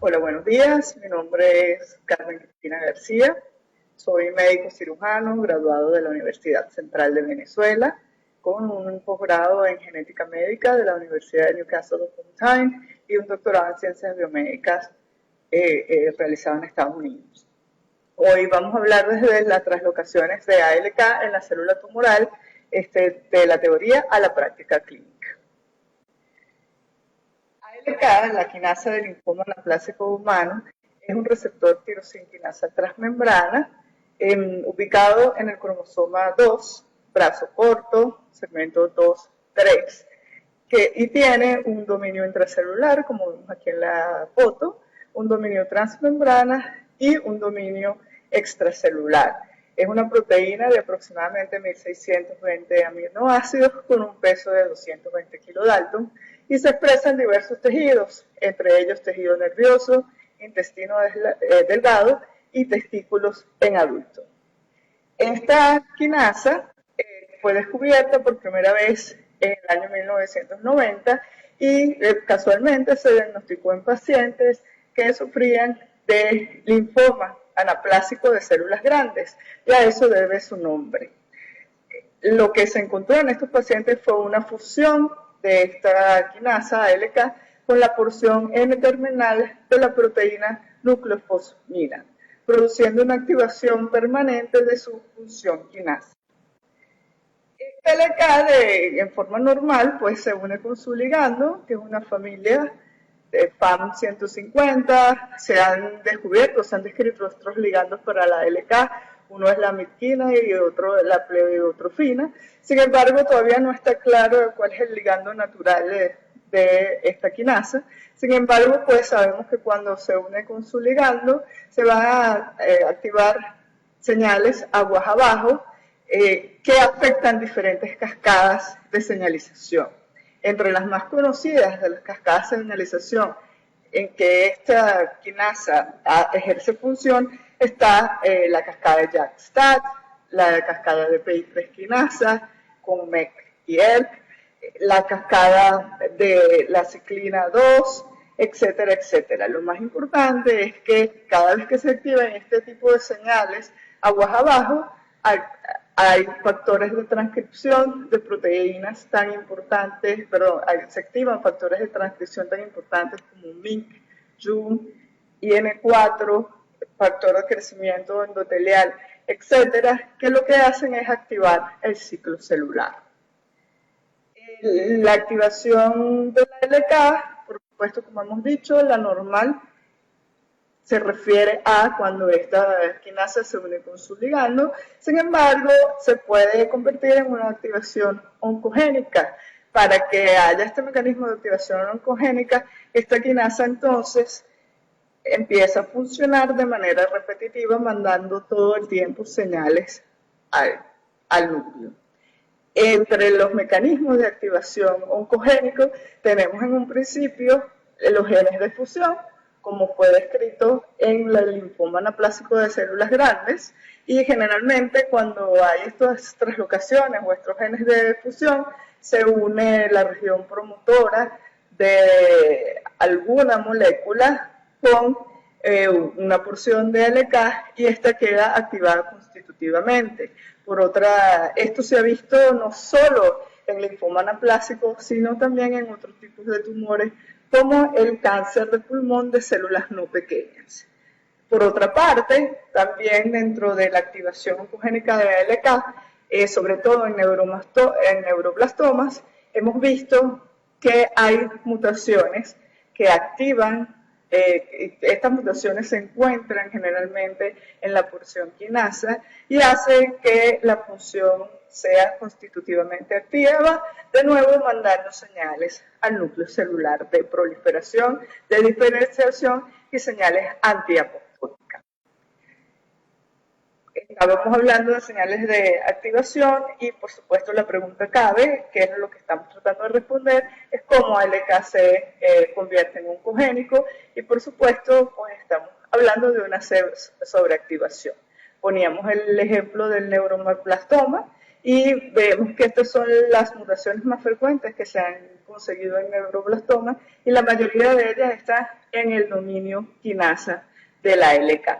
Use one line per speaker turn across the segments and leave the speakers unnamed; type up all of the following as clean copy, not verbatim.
Hola, buenos días. Mi nombre es Carmen Cristina García. Soy médico cirujano, graduado de la Universidad Central de Venezuela, con un posgrado en genética médica de la Universidad de Newcastle upon Tyne y un doctorado en ciencias biomédicas realizado en Estados Unidos. Hoy vamos a hablar desde las translocaciones de ALK en la célula tumoral, de la teoría a la práctica clínica. ALK, la quinasa del linfoma anaplásico humano, es un receptor tirosinquinasa transmembrana ubicado en el cromosoma 2, brazo corto, segmento 2-3, y tiene un dominio intracelular, como vemos aquí en la foto, un dominio transmembrana y un dominio extracelular. Es una proteína de aproximadamente 1620 aminoácidos con un peso de 220 kilodalton y se expresa en diversos tejidos, entre ellos tejido nervioso, intestino delgado y testículos en adultos. Esta quinasa fue descubierta por primera vez en el año 1990 y casualmente se diagnosticó en pacientes que sufrían de linfoma anaplásico de células grandes, y a eso debe su nombre. Lo que se encontró en estos pacientes fue una fusión de esta quinasa ALK con la porción N-terminal de la proteína nucleofosfamina, produciendo una activación permanente de su función quinasa. Esta ALK en forma normal pues se une con su ligando, que es una familia de PAM150, se han descrito otros ligandos para la ALK, uno es la mitquina y otro la pleiotrofina. Sin embargo, todavía no está claro cuál es el ligando natural de esta quinasa. Sin embargo, pues sabemos que cuando se une con su ligando, se van a activar señales aguas abajo que afectan diferentes cascadas de señalización. Entre las más conocidas de las cascadas de señalización en que esta quinasa ejerce función está la cascada de JAK-STAT, la cascada de PI3 quinasa con MEK y ERK, la cascada de la ciclina 2, etcétera, etcétera. Lo más importante es que cada vez que se activan este tipo de señales aguas abajo, hay factores de transcripción de proteínas tan importantes, se activan factores de transcripción tan importantes como MYC, JUM, IN4, factor de crecimiento endotelial, etcétera, que lo que hacen es activar el ciclo celular. La activación de la ALK, por supuesto, como hemos dicho, la normal se refiere a cuando esta quinasa se une con su ligando. Sin embargo, se puede convertir en una activación oncogénica. Para que haya este mecanismo de activación oncogénica, esta quinasa entonces empieza a funcionar de manera repetitiva, mandando todo el tiempo señales al núcleo. Entre los mecanismos de activación oncogénico tenemos en un principio los genes de fusión, como fue descrito en el linfoma anaplásico de células grandes, y generalmente cuando hay estas translocaciones o estos genes de fusión, se une la región promotora de alguna molécula con una porción de ALK y esta queda activada constitutivamente. Por otra, esto se ha visto no solo en linfoma anaplásico, sino también en otros tipos de tumores, como el cáncer de pulmón de células no pequeñas. Por otra parte, también dentro de la activación oncogénica de ALK, sobre todo en neuroblastomas, hemos visto que hay mutaciones que activan, estas mutaciones se encuentran generalmente en la porción quinasa y hacen que la función sea constitutivamente activa, de nuevo mandando señales al núcleo celular de proliferación, de diferenciación y señales antiapoptóticas. Estábamos hablando de señales de activación y por supuesto la pregunta cabe, que es lo que estamos tratando de responder, es cómo ALK se convierte en oncogénico y por supuesto pues estamos hablando de una sobreactivación. Poníamos el ejemplo del neuroblastoma y vemos que estas son las mutaciones más frecuentes que se han conseguido en neuroblastoma y la mayoría de ellas están en el dominio quinasa de la ALK.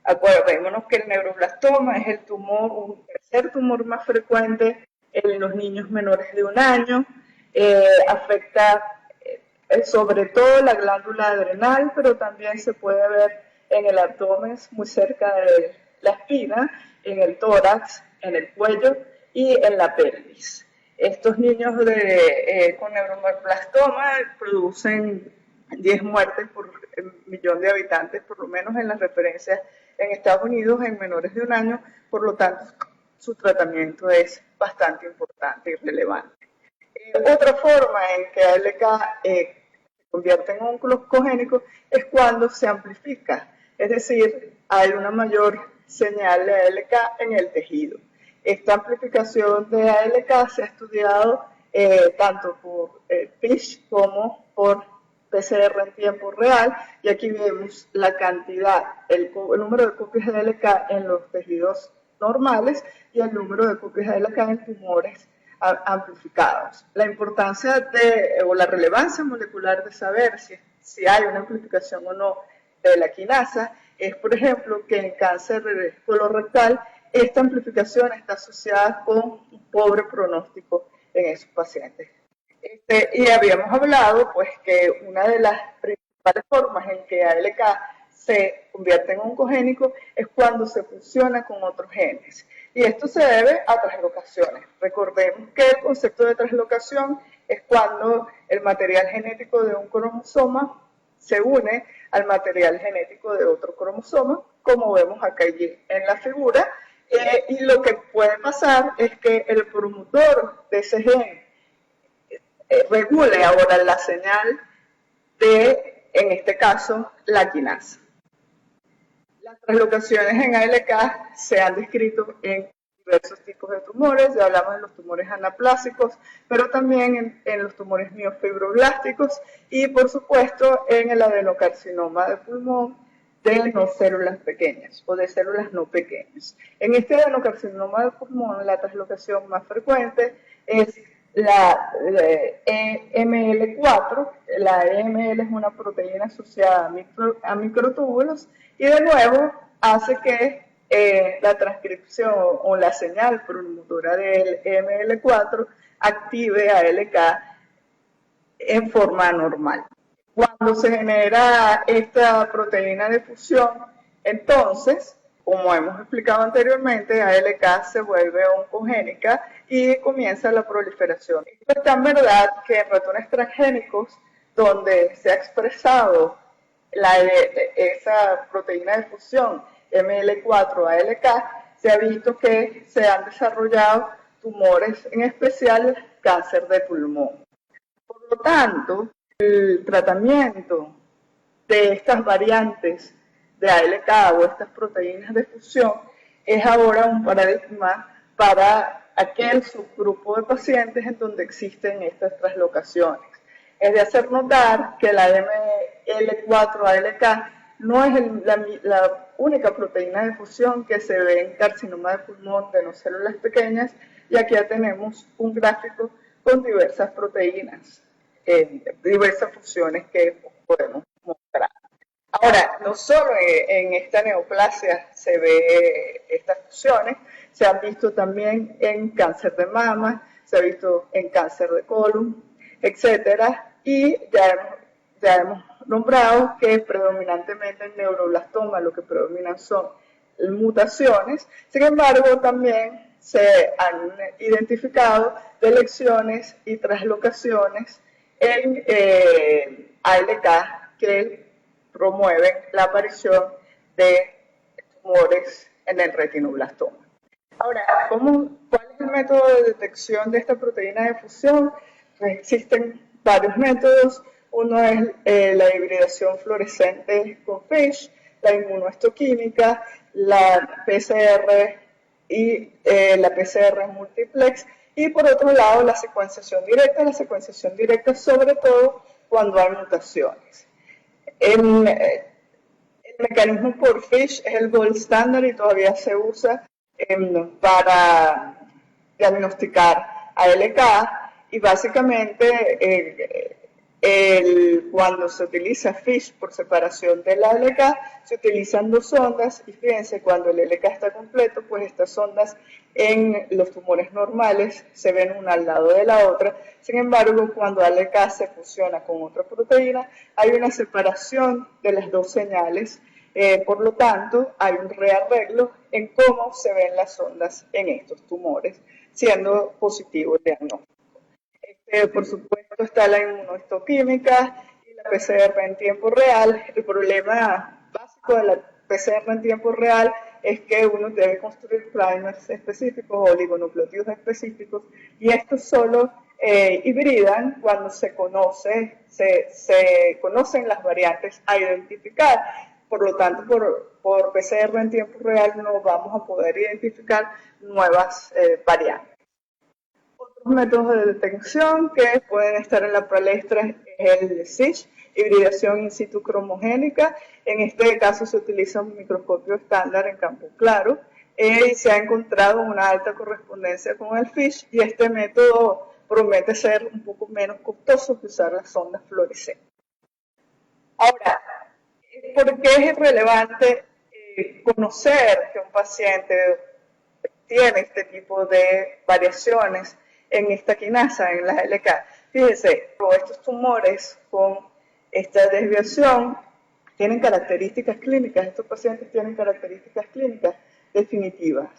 Acordémonos que el neuroblastoma es el tumor, un tercer tumor más frecuente en los niños menores de 1 año, afecta sobre todo la glándula adrenal, pero también se puede ver en el abdomen, muy cerca de la espina, en el tórax, en el cuello y en la pelvis. Estos niños con neuroblastoma producen 10 muertes por millón de habitantes, por lo menos en las referencias en Estados Unidos, en menores de 1 año, por lo tanto su tratamiento es bastante importante y relevante. Otra forma en que ALK se convierte en oncogénico es cuando se amplifica, es decir, hay una mayor señal de ALK en el tejido. Esta amplificación de ALK se ha estudiado tanto por FISH como por PCR en tiempo real, y aquí vemos la cantidad, el número de copias de ALK en los tejidos normales y el número de copias de ALK en tumores amplificados. La importancia o la relevancia molecular de saber si hay una amplificación o no de la quinasa es, por ejemplo, que en cáncer colorectal esta amplificación está asociada con un pobre pronóstico en esos pacientes. Y habíamos hablado pues que una de las principales formas en que ALK se convierte en oncogénico es cuando se fusiona con otros genes. Y esto se debe a translocaciones. Recordemos que el concepto de translocación es cuando el material genético de un cromosoma se une al material genético de otro cromosoma, como vemos acá en la figura, y lo que puede pasar es que el promotor de ese gen regule ahora la señal de, en este caso, la quinasa. Las translocaciones en ALK se han descrito en diversos tipos de tumores, ya hablamos de los tumores anaplásicos, pero también en los tumores miofibroblásticos y, por supuesto, en el adenocarcinoma de pulmón de no células pequeñas o de células no pequeñas. En este adenocarcinoma de pulmón, la translocación más frecuente es la EML4. La EML es una proteína asociada a microtúbulos y de nuevo hace que la transcripción o la señal promotora del EML4 active ALK en forma normal. Cuando se genera esta proteína de fusión, entonces, como hemos explicado anteriormente, ALK se vuelve oncogénica y comienza la proliferación. Esto es tan verdad que en ratones transgénicos, donde se ha expresado esa proteína de fusión ML4-ALK, se ha visto que se han desarrollado tumores, en especial cáncer de pulmón. Por lo tanto, el tratamiento de estas variantes de ALK o estas proteínas de fusión es ahora un paradigma para aquel subgrupo de pacientes en donde existen estas translocaciones. Es de hacer notar que la ML4-ALK no es la única proteína de fusión que se ve en carcinoma de pulmón de no células pequeñas, y aquí ya tenemos un gráfico con diversas proteínas, diversas fusiones que podemos mostrar. Ahora, no solo en esta neoplasia se ve estas fusiones, se han visto también en cáncer de mama, se ha visto en cáncer de colon, etcétera, y ya hemos nombrado que predominantemente en neuroblastoma lo que predominan son mutaciones. Sin embargo, también se han identificado delecciones y translocaciones en ALK que promueven la aparición de tumores en el retinoblastoma. Ahora, ¿cuál es el método de detección de esta proteína de fusión? Pues existen varios métodos. Uno es la hibridación fluorescente con FISH, la inmunohistoquímica, la PCR y la PCR multiplex, y por otro lado la secuenciación directa sobre todo cuando hay mutaciones. El mecanismo por FISH es el gold standard y todavía se usa para diagnosticar ALK. y básicamente cuando se utiliza FISH por separación del LK, se utilizan dos sondas y fíjense, cuando el LK está completo, pues estas sondas en los tumores normales se ven una al lado de la otra. Sin embargo, cuando LK se fusiona con otra proteína, hay una separación de las dos señales. Por lo tanto, hay un rearreglo en cómo se ven las ondas en estos tumores, siendo positivo el diagnóstico. Por supuesto, está la inmunohistoquímica y la PCR en tiempo real. El problema básico de la PCR en tiempo real es que uno debe construir primers específicos o oligonucleótidos específicos, y estos solo hibridan cuando se conocen las variantes a identificar. Por lo tanto, por PCR en tiempo real no vamos a poder identificar nuevas variantes. Otros métodos de detección que pueden estar en la palestra es el SISH, hibridación in situ cromogénica. En este caso se utiliza un microscopio estándar en campo claro y se ha encontrado una alta correspondencia con el FISH, y este método promete ser un poco menos costoso que usar las sondas fluorescentes. Ahora, ¿por qué es relevante conocer que un paciente tiene este tipo de variaciones en esta quinasa, en la LK? Fíjense, estos tumores con esta desviación tienen características clínicas, estos pacientes tienen características clínicas definitivas.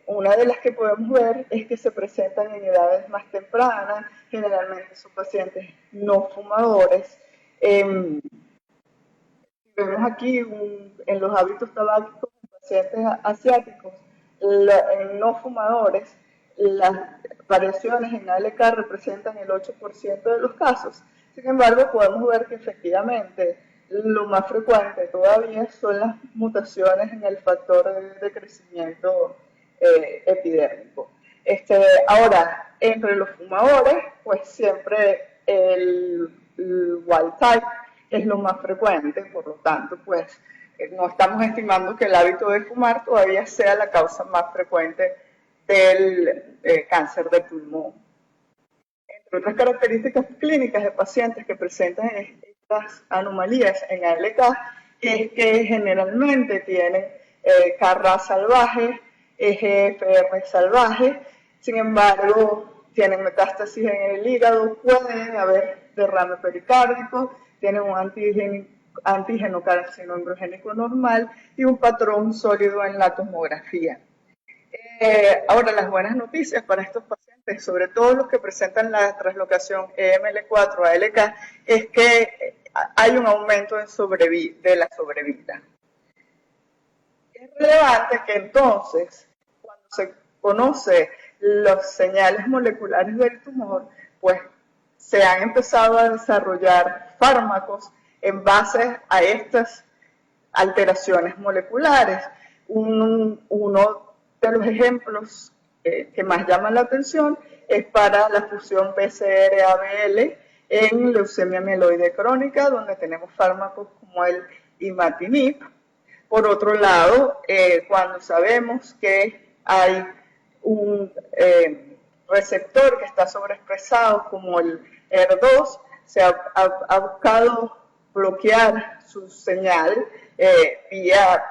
Una de las que podemos ver es que se presentan en edades más tempranas, generalmente son pacientes no fumadores. Vemos aquí en los hábitos tabáquicos en pacientes asiáticos, en no fumadores, las variaciones en ALK representan el 8% de los casos. Sin embargo, podemos ver que efectivamente lo más frecuente todavía son las mutaciones en el factor de crecimiento epidérmico. Ahora, entre los fumadores, pues siempre el wild type es lo más frecuente, por lo tanto, pues no estamos estimando que el hábito de fumar todavía sea la causa más frecuente del cáncer de pulmón. Entre otras características clínicas de pacientes que presentan estas anomalías en ALK es que generalmente tienen CARRA salvaje, EGFR salvaje. Sin embargo, tienen metástasis en el hígado, puede haber derrame pericárdico, tienen un antígeno carcinoembriogénico normal y un patrón sólido en la tomografía. Ahora, las buenas noticias para estos pacientes, sobre todo los que presentan la translocación EML4-ALK, es que hay un aumento de la sobrevida. Es relevante que entonces, cuando se conoce los señales moleculares del tumor, pues se han empezado a desarrollar fármacos en base a estas alteraciones moleculares. Uno de los ejemplos que más llaman la atención es para la fusión BCR-ABL en leucemia mieloide crónica, donde tenemos fármacos como el imatinib. Por otro lado, cuando sabemos que hay un receptor que está sobreexpresado como el ER2, se ha buscado bloquear su señal vía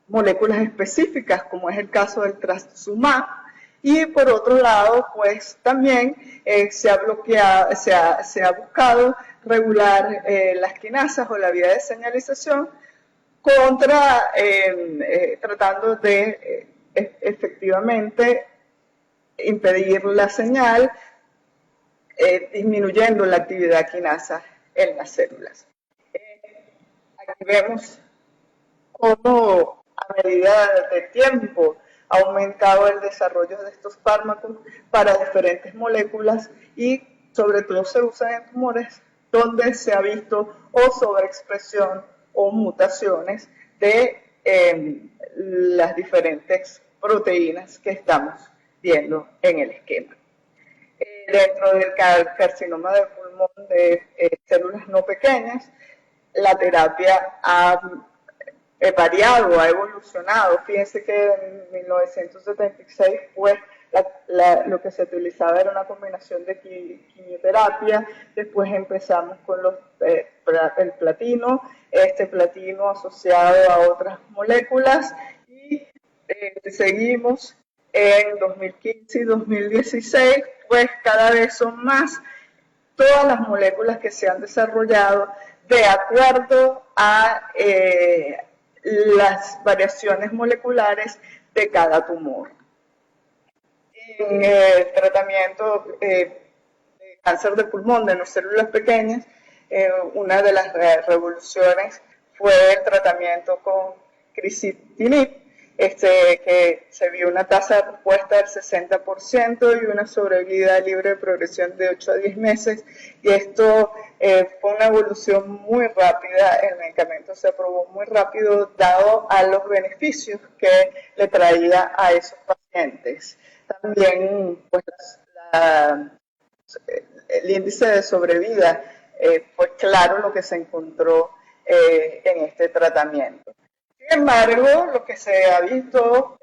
moléculas específicas, como es el caso del trastuzumab, y por otro lado, pues también se ha buscado regular las quinasas o la vía de señalización tratando de efectivamente impedir la señal, disminuyendo la actividad quinasa en las células. Aquí vemos cómo a medida del tiempo ha aumentado el desarrollo de estos fármacos para diferentes moléculas, y sobre todo se usan en tumores donde se ha visto o sobreexpresión o mutaciones de las diferentes proteínas que estamos viendo en el esquema. Dentro del carcinoma de pulmón de células no pequeñas, la terapia ha variado, ha evolucionado. Fíjense que en 1976 fue lo que se utilizaba era una combinación de quimioterapia. Después empezamos con el platino, este platino asociado a otras moléculas, y seguimos en 2015 y 2016, pues cada vez son más todas las moléculas que se han desarrollado de acuerdo a las variaciones moleculares de cada tumor. En el tratamiento de cáncer de pulmón de las células pequeñas, una de las revoluciones fue el tratamiento con crisitinib, que se vio una tasa de respuesta del 60% y una sobrevida libre de progresión de 8 a 10 meses. Y esto fue una evolución muy rápida, el medicamento se aprobó muy rápido dado a los beneficios que le traía a esos pacientes. También, pues, el índice de sobrevida fue claro lo que se encontró en este tratamiento. Sin embargo, lo que se ha visto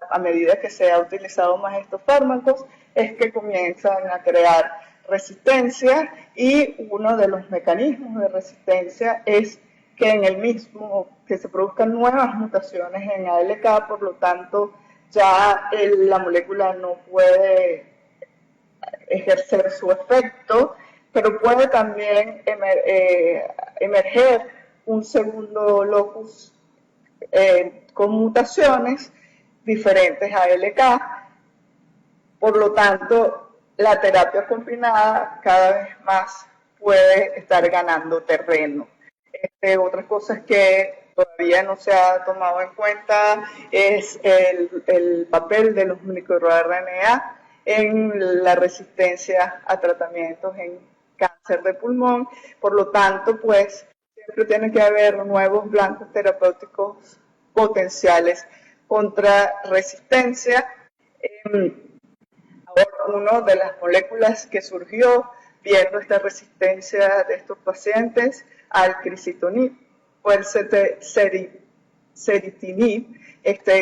a medida que se ha utilizado más estos fármacos es que comienzan a crear resistencia, y uno de los mecanismos de resistencia es que en el mismo, que se produzcan nuevas mutaciones en ALK, por lo tanto ya la molécula no puede ejercer su efecto, pero puede también emerger un segundo locus con mutaciones diferentes a ALK. Por lo tanto, la terapia combinada cada vez más puede estar ganando terreno. Otras cosas que todavía no se ha tomado en cuenta es el papel de los microRNA en la resistencia a tratamientos en cáncer de pulmón. Por lo tanto, pues siempre tiene que haber nuevos blancos terapéuticos potenciales contra resistencia. Ahora, una de las moléculas que surgió viendo esta resistencia de estos pacientes al crisitinib fue el ceritinib,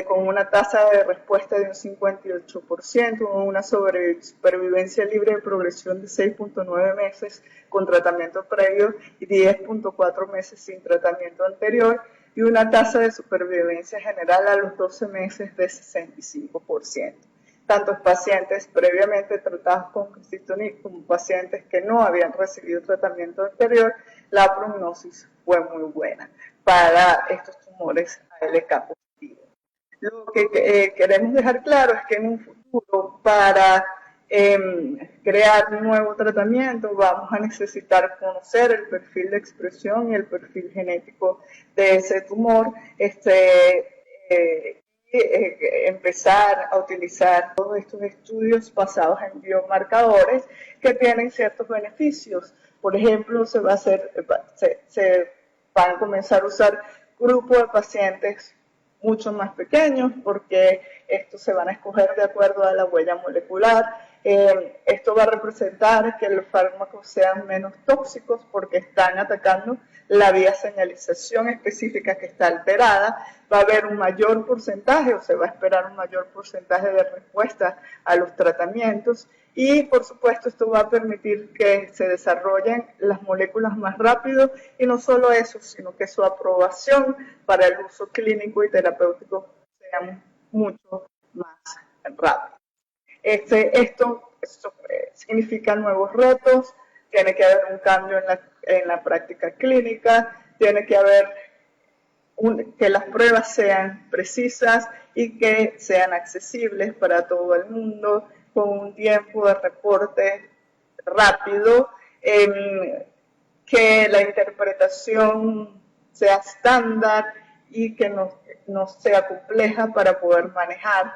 con una tasa de respuesta de un 58%, una supervivencia libre de progresión de 6.9 meses con tratamiento previo y 10.4 meses sin tratamiento anterior, y una tasa de supervivencia general a los 12 meses de 65%. Tantos pacientes previamente tratados con crisitinib como pacientes que no habían recibido tratamiento anterior, la prognosis fue muy buena para estos tumores ALK positivos. Lo que queremos dejar claro es que en un futuro, para crear un nuevo tratamiento, vamos a necesitar conocer el perfil de expresión y el perfil genético de ese tumor, empezar a utilizar todos estos estudios basados en biomarcadores que tienen ciertos beneficios. Por ejemplo, se van a comenzar a usar grupos de pacientes mucho más pequeños, porque estos se van a escoger de acuerdo a la huella molecular. Esto va a representar que los fármacos sean menos tóxicos porque están atacando la vía señalización específica que está alterada. Va a haber un mayor porcentaje, o se va a esperar un mayor porcentaje de respuesta a los tratamientos, y por supuesto esto va a permitir que se desarrollen las moléculas más rápido, y no solo eso, sino que su aprobación para el uso clínico y terapéutico sea mucho más rápido. Esto significa nuevos retos, tiene que haber un cambio en la práctica clínica, tiene que haber que las pruebas sean precisas y que sean accesibles para todo el mundo, con un tiempo de reporte rápido, que la interpretación sea estándar y que no sea compleja para poder manejar.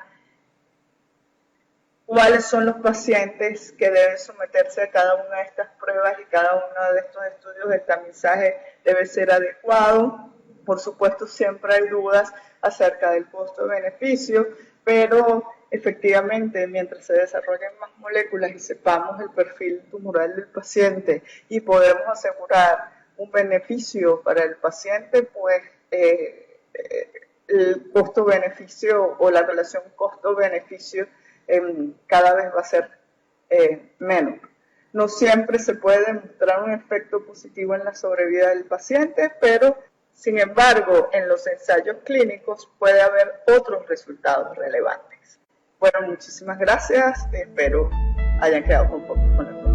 ¿Cuáles son los pacientes que deben someterse a cada una de estas pruebas y cada uno de estos estudios? El tamizaje debe ser adecuado. Por supuesto, siempre hay dudas acerca del costo-beneficio, pero efectivamente, mientras se desarrollen más moléculas y sepamos el perfil tumoral del paciente y podemos asegurar un beneficio para el paciente, pues el costo-beneficio o la relación costo-beneficio cada vez va a ser menos. No siempre se puede demostrar un efecto positivo en la sobrevida del paciente, pero sin embargo, en los ensayos clínicos puede haber otros resultados relevantes. Bueno, muchísimas gracias. Espero hayan quedado un poco con la